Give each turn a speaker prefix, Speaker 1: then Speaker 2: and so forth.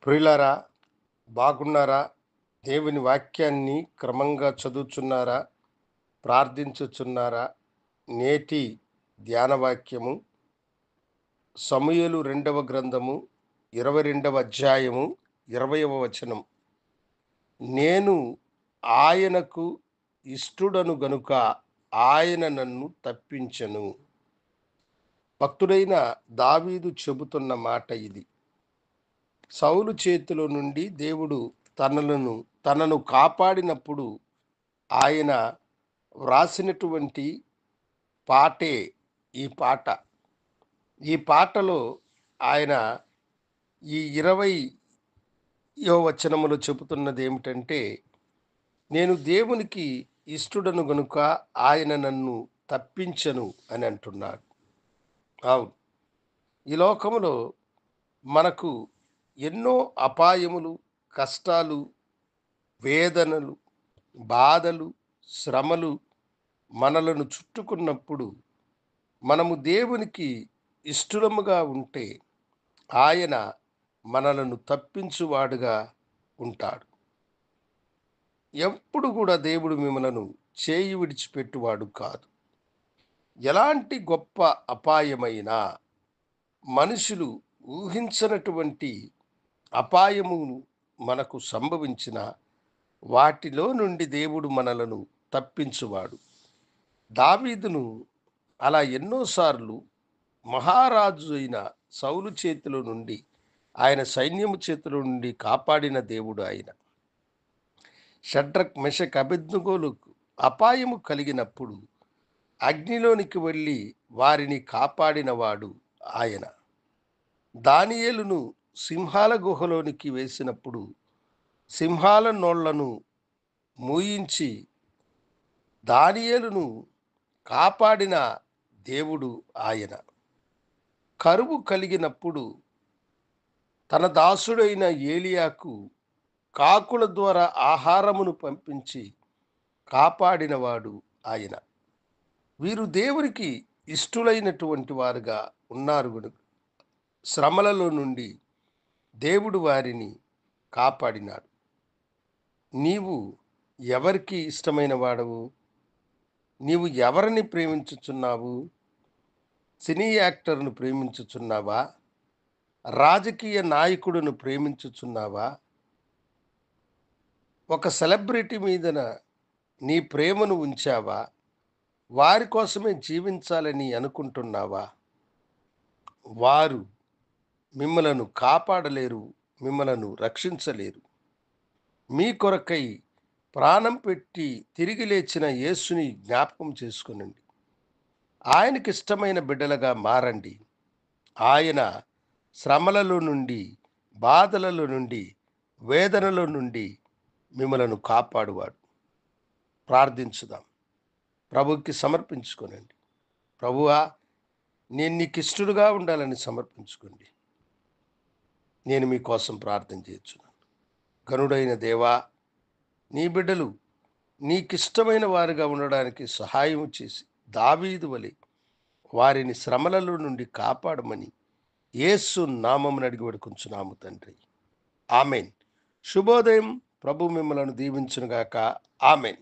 Speaker 1: ప్రియులారా, బాగున్నారా? దేవుని వాక్యాన్ని క్రమంగా చదువుచున్నారా? ప్రార్థించుచున్నారా? నేటి ధ్యాన వాక్యము సమూయేలు రెండవ గ్రంథము 22వ అధ్యాయము 20వ వచనం. నేను ఆయనకు ఇష్టుడను గనుక ఆయన నన్ను తప్పించెను. భక్తుడైన దావీదు చెబుతున్న మాట ఇది. సౌలు చేతిలో నుండి దేవుడు తనను కాపాడినప్పుడు ఆయన వ్రాసినటువంటి పాటే ఈ పాట. ఈ పాటలో ఆయన ఈ 20వ వచనములో చెబుతున్నది ఏమిటంటే, నేను దేవునికి ఇష్టుడను గనుక ఆయన నన్ను తప్పించను అని అంటున్నాడు. అవును, ఈ లోకములో మనకు ఎన్నో అపాయములు, కష్టాలు, వేదనలు, బాధలు, శ్రమలు మనలను చుట్టుకున్నప్పుడు మనము దేవునికి ఇష్టముగా ఉంటే ఆయన మనలను తప్పించువాడుగా ఉంటాడు. ఎప్పుడు కూడా దేవుడు మిమ్మలను చేయి విడిచిపెట్టువాడు కాదు. ఎలాంటి గొప్ప అపాయమైనా, మనుషులు ఊహించనటువంటి అపాయము మనకు సంభవించిన వాటిలో నుండి దేవుడు మనలను తప్పించువాడు. దావీదును అలా ఎన్నోసార్లు మహారాజు అయిన సౌలు చేతిలో నుండి, ఆయన సైన్యము చేతిలో నుండి కాపాడిన దేవుడు ఆయన. షడ్రక్, మెషక్, అబేద్నెగోలకు అపాయము కలిగినప్పుడు అగ్నిలోనికి వెళ్ళి వారిని కాపాడినవాడు ఆయన. దానియేలును సింహాల గుహలోనికి వేసినప్పుడు సింహాల నోళ్లను మూయించి దానియేలును కాపాడిన దేవుడు ఆయన. కరువు కలిగినప్పుడు తన దాసుడైన ఏలియాకు కాకుల ద్వారా ఆహారమును పంపించి కాపాడినవాడు ఆయన. వీరు దేవునికి ఇష్టులైనటువంటి వారుగా ఉన్నారు గనుక శ్రమలలో నుండి దేవుడు వారిని కాపాడినాడు. నీవు ఎవరికి ఇష్టమైన వాడవు? నీవు ఎవరిని ప్రేమించుచున్నావు? సినీ యాక్టర్ను ప్రేమించుచున్నావా? రాజకీయ నాయకుడును ప్రేమించుచున్నావా? ఒక సెలబ్రిటీ మీదన నీ ప్రేమను ఉంచావా? వారి కోసమే జీవించాలని అనుకుంటున్నావా? వారు మిమ్మలను కాపాడలేరు, మిమ్మలను రక్షించలేరు. మీ కొరకై ప్రాణం పెట్టి తిరిగి లేచిన యేసుని జ్ఞాపకం చేసుకునండి. ఆయనకి ఇష్టమైన బిడ్డలుగా మారండి. ఆయన శ్రమలలో నుండి, బాధలలో నుండి, వేదనలో నుండి మిమ్మలను కాపాడువాడు. ప్రార్థించుదాం. ప్రభువుకి సమర్పించుకోనండి. ప్రభువా, నేను నీకు ఇష్టడుగా ఉండాలని సమర్పించుకోండి. నేను మీకోసం ప్రార్థన చేస్తున్నాను. గనుడైన దేవా, నీ బిడ్డలు నీకిష్టమైన వారుగా ఉండడానికి సహాయం చేసి దావీదు వలె వారిని శ్రమలలో నుండి కాపాడమని యేసు నామమున అడిగి వేడుకొంచున్నాము తండ్రి. ఆమెన్. శుభోదయం. ప్రభు మిమ్మలను దీవించునుగాక. ఆమెన్.